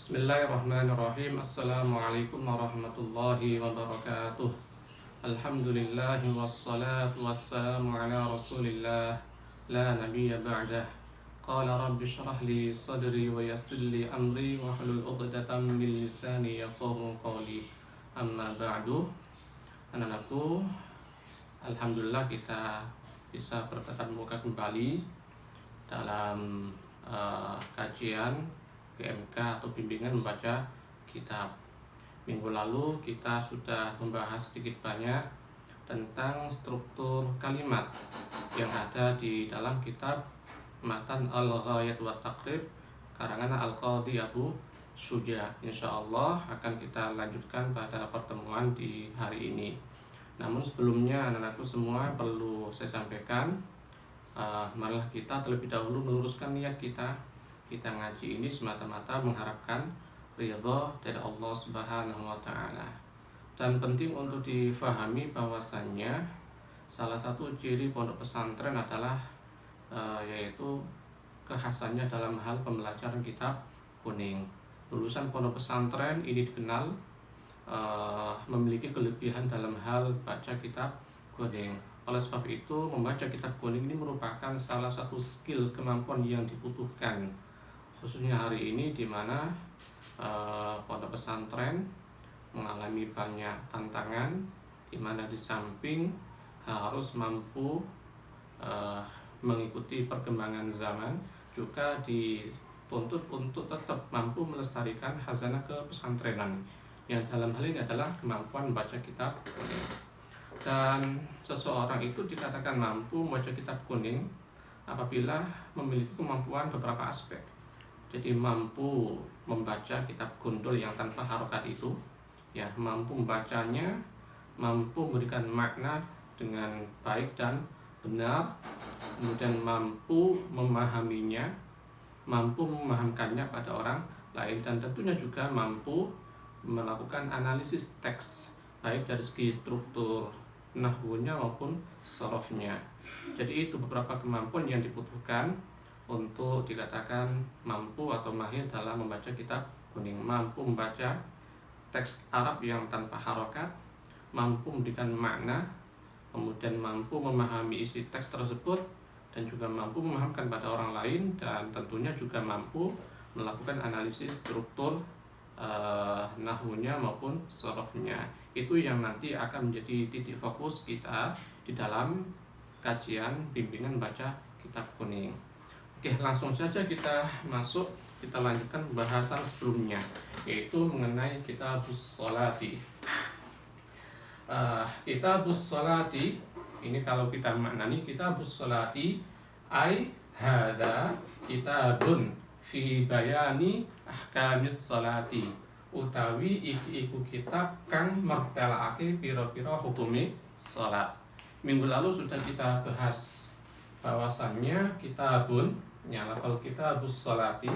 Bismillahirrahmanirrahim. Assalamualaikum warahmatullahi wabarakatuh. Alhamdulillah wassalatu wassalamu ala rasulillah la nabiyya ba'dah. Qala rabbi syrah li sadri wa yassir li amri wa hlul 'uqdatam min lisani yafqahu qawli. Amma ba'du. Anak-anakku, alhamdulillah kita bisa bertatap muka kembali dalam kajian GMK atau bimbingan membaca kitab. Minggu lalu kita sudah membahas sedikit banyak tentang struktur kalimat yang ada di dalam kitab Matan Al-Ghayat wa Taqrib karangan Al-Qadhi Abu Syuja. Insyaallah akan kita lanjutkan pada pertemuan di hari ini. Namun sebelumnya anak-anakku semua perlu saya sampaikan, marilah kita terlebih dahulu meluruskan niat kita. Kita ngaji ini semata-mata mengharapkan ridha dari Allah Subhanahu wa taala. Dan penting untuk difahami bahwasannya salah satu ciri pondok pesantren adalah yaitu kekhasannya dalam hal pembelajaran kitab kuning. Lulusan pondok pesantren ini dikenal memiliki kelebihan dalam hal baca kitab kuning. Oleh sebab itu, membaca kitab kuning ini merupakan salah satu skill kemampuan yang dibutuhkan, khususnya hari ini di mana pondok pesantren mengalami banyak tantangan, di mana di samping harus mampu mengikuti perkembangan zaman, juga dituntut untuk tetap mampu melestarikan khazanah kepesantrenan, yang dalam hal ini adalah kemampuan membaca kitab kuning. Dan seseorang itu dikatakan mampu membaca kitab kuning apabila memiliki kemampuan beberapa aspek. Jadi mampu membaca kitab gundul yang tanpa harokat itu, ya, mampu membacanya, mampu memberikan makna dengan baik dan benar, kemudian mampu memahaminya, mampu memahamkannya pada orang lain, dan tentunya juga mampu melakukan analisis teks baik dari segi struktur nahwunya maupun sorofnya. Jadi itu beberapa kemampuan yang dibutuhkan untuk dikatakan mampu atau mahir dalam membaca kitab kuning. Mampu membaca teks Arab yang tanpa harokat, mampu memberikan makna, kemudian mampu memahami isi teks tersebut, dan juga mampu memahamkan pada orang lain, dan tentunya juga mampu melakukan analisis struktur nahwunya maupun sorofnya. Itu yang nanti akan menjadi titik fokus kita di dalam kajian bimbingan baca kitab kuning. Oke, langsung saja kita masuk, kita lanjutkan pembahasan sebelumnya, yaitu mengenai kitabus sholati. Kitabus sholati ini kalau kita maknani kitabus sholati ai hadza kitabun fi bayani ahkamis sholati, utawi iku kitab kang mertelake pira-pira hukume sholat. Minggu lalu sudah kita bahas bahwasannya kitabun, ya, lafal kitabus sholati,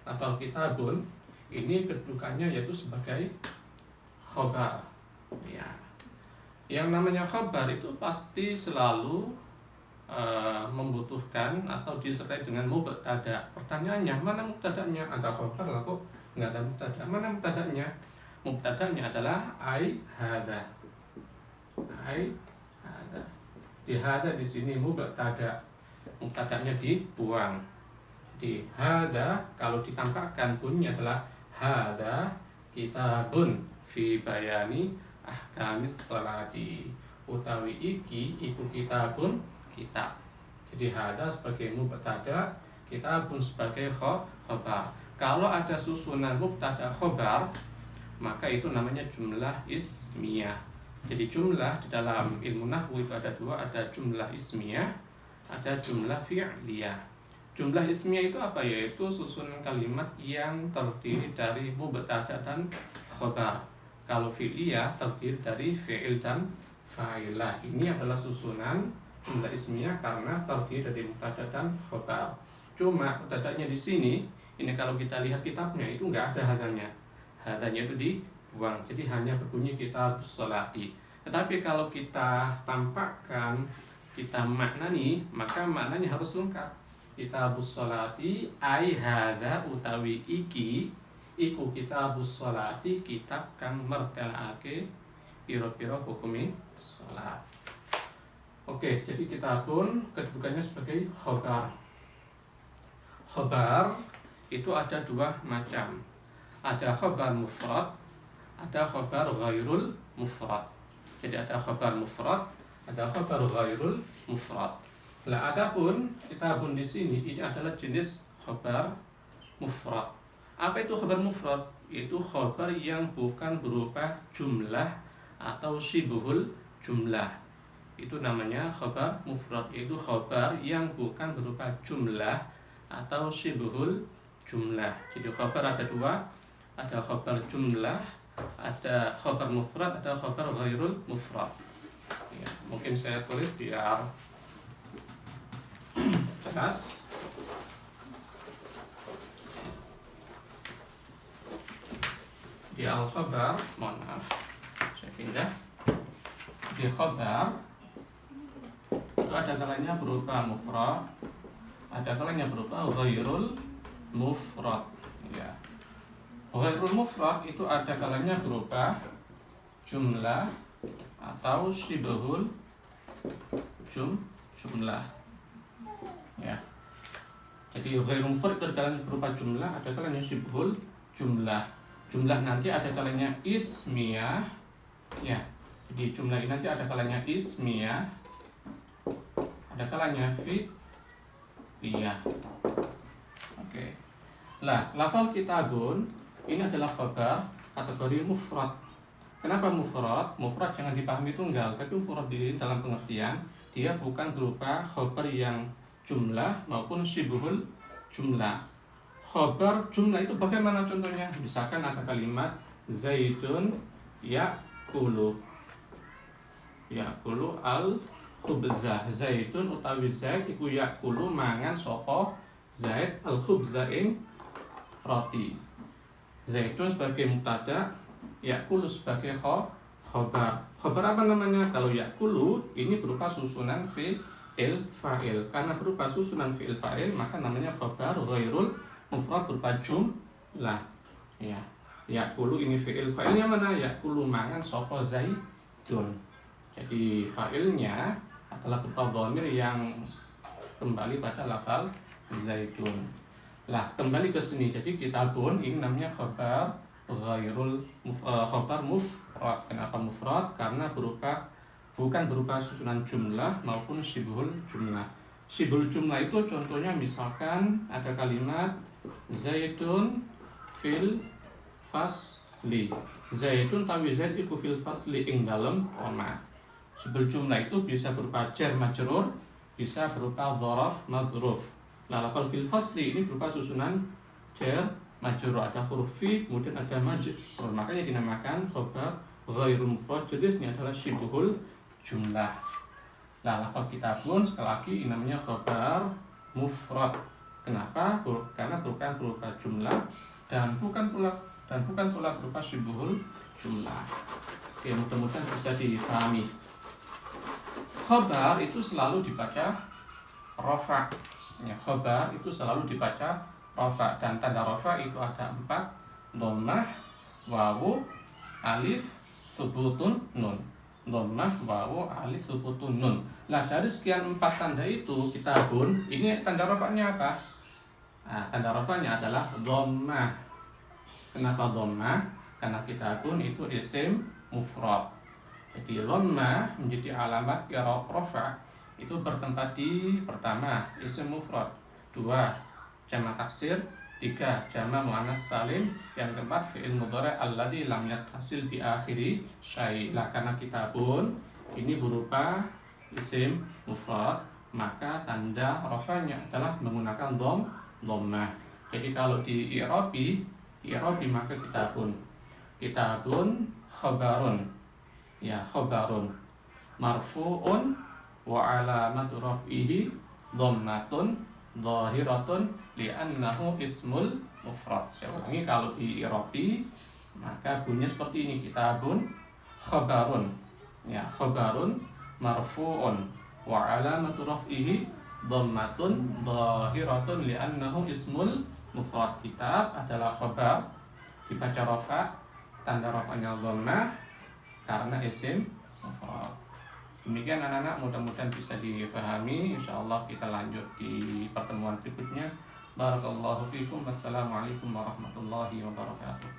lafal kitabun ini kedudukannya yaitu sebagai khobar, ya. Yang namanya khobar itu pasti selalu membutuhkan atau disertai dengan mubtada. Pertanyaannya, mana mubtadanya? Ada khobar lalu nggak ada mubtada. Mana mubtadanya? Mubtadanya adalah ai hadza. Ai hadza. Di hadza di sini mubtada. Mubtadanya dibuang. Di hadza kalau ditampakkan bunyinya adalah hadza kitabun fi bayani ahkamis sholati, utawi iki iku kitabun kitab. Jadi hadza sebagai mubtada, kitabun sebagai khobar. Kalau ada susunan mubtada khobar, maka itu namanya jumlah ismiyah. Jadi jumlah di dalam ilmu nahwu itu ada dua, ada jumlah ismiyah, ada jumlah fi'liyah. Jumlah ismiyah itu apa? Yaitu susunan kalimat yang terdiri dari mubtada dan khobar. Kalau fi'liyah terdiri dari fi'il dan fa'ilah. Ini adalah susunan jumlah ismiyah karena terdiri dari mubtada dan khobar. Cuma mubtadanya di sini, ini kalau kita lihat kitabnya itu nggak ada hadanya. Hadanya itu dibuang. Jadi hanya berbunyi kitabus sholati. Tetapi kalau kita tampakkan, kita maknani, maka maknanya harus lengkap. Kitabus sholati ai hadza utawi iki iku kitabus sholati, kitab kang mertelake piro-piro hukumi sholat. Oke, jadi kitabun kedudukannya sebagai khobar. Khobar itu ada dua macam. Ada khobar mufrad, ada khobar ghairul mufrad. Jadi ada khobar mufrad, ada khobar ghairul mufrad. Nah, adapun kitabun di sini ini adalah jenis khobar mufrad. Apa itu khobar mufrad? Itu khobar yang bukan berupa jumlah atau syibhul jumlah. Itu namanya khobar mufrad. Itu khobar yang bukan berupa jumlah atau syibhul jumlah. Jadi khobar ada dua, ada khobar jumlah, ada khobar mufrad, ada khobar ghairul mufrad. Ya, mungkin saya tulis biar jelas. Di al-khobar, mohon maaf, saya pindah. Di khobar itu ada kalanya berupa mufrad, ada kalanya berupa ghairul mufrad. Ya. Ghairul mufrad itu ada kalanya berupa jumlah atau syibhul jumlah. Ya. Jadi ghairul mufrad itu ada kalanya berupa jumlah, ada kalanya syibhul jumlah. Jumlah nanti ada kalanya ismiyah. Ya. Jadi jumlah ini nanti ada kalanya ismiyah, ada kalanya fi'liyah. Oke. Nah, lafal kitabun ini adalah khobar kategori mufrad. Kenapa mufrad? Mufrad jangan dipahami tunggal, tapi mufrad di dalam pengertian dia bukan berupa khobar yang jumlah maupun syibhul jumlah. Khobar jumlah itu bagaimana contohnya? Misalkan ada kalimat Zaidun ya'kulu al-khubzah. Zaidun utawi Zaid iku ya'kulu mangan sapa Zaid al-khubzah ing roti. Zaidun sebagai mubtada, ya'kulu sebagai khobar. Khobar apa namanya? Kalau ya'kulu ini berupa susunan fi'il fa'il. Karena berupa susunan fi'il fa'il maka namanya khobar ghairul mufrad berupa jumlah. Ya. Ya'kulu ini fi'il fa'ilnya mana? Ya'kulu mangan sapa Zaidun. Jadi fa'ilnya adalah berupa dhamir yang kembali pada lafal Zaidun. Lah, kembali ke sini. Jadi kitabun ini namanya khobar ghairul khobar mufrad. Kenapa mufrad? Karena bukan berupa susunan jumlah maupun syibhul jumlah. Syibhul jumlah itu contohnya misalkan ada kalimat Zaidun fil fasli. Zaidun tawi Zaid iku fil fasli ing dalem omah. Syibhul jumlah itu bisa berupa jar majrur, bisa berupa dzaraf madruf. Nah, lafal fil fasli ini berupa susunan jar majrur, ada huruf fi, kemudian ada majrur. Makanya dinamakan khobar ghairul mufrad. Jenisnya adalah syibhul jumlah. Nah, lafal kitabun sekali lagi ini namanya khobar mufrad. Kenapa? Karena bukan berupa jumlah dan bukan pula berupa syibhul jumlah. Oke, mudah-mudahan bisa dipahami. Khobar itu selalu dibaca rafa. Ya, khobar itu selalu dibaca rafa, dan tanda rafa itu ada 4: dhammah, wawu, alif, thubutun, nun. Dhammah, wawu, alif, thubutun, nun. Nah, dari sekian 4 tanda itu kitabun, ini tanda rafanya apa? Nah, tanda rafanya adalah dhammah. Kenapa dhammah? Karena kitabun itu isim mufrad. Jadi dhammah menjadi alamat i'rab rafa itu bertempat di pertama isim mufrad, 2 jamak taksir, 3 jamak muannas salim, yang keempat fi'il mudhari' alladzi lam yattasil bi akhiri syai'. Lah, karena kitabun ini berupa isim mufrad, maka tanda rafanya adalah menggunakan dhammah. Jadi kalau di i'rabi maka kitabun khabarun. Ya, khabarun marfu'un wa alamatu raf'ihi dhammatun dhahiratun li'annahu ismul mufrad. Saya ulangi, kalau di i'rabi maka bunyinya seperti ini: kitabun khabarun. Ya, khabarun marfu'un wa alamatu raf'ihi dhammatun dhahiratun li'annahu ismul mufrad. Kitab adalah khabar dibaca rafa, tanda rafanya dhammah karena isim mufrad. Demikian anak-anak, mudah-mudahan bisa difahami. Insyaallah kita lanjut di pertemuan berikutnya. Barakallahu fikum. Wassalamualaikum warahmatullahi wabarakatuh.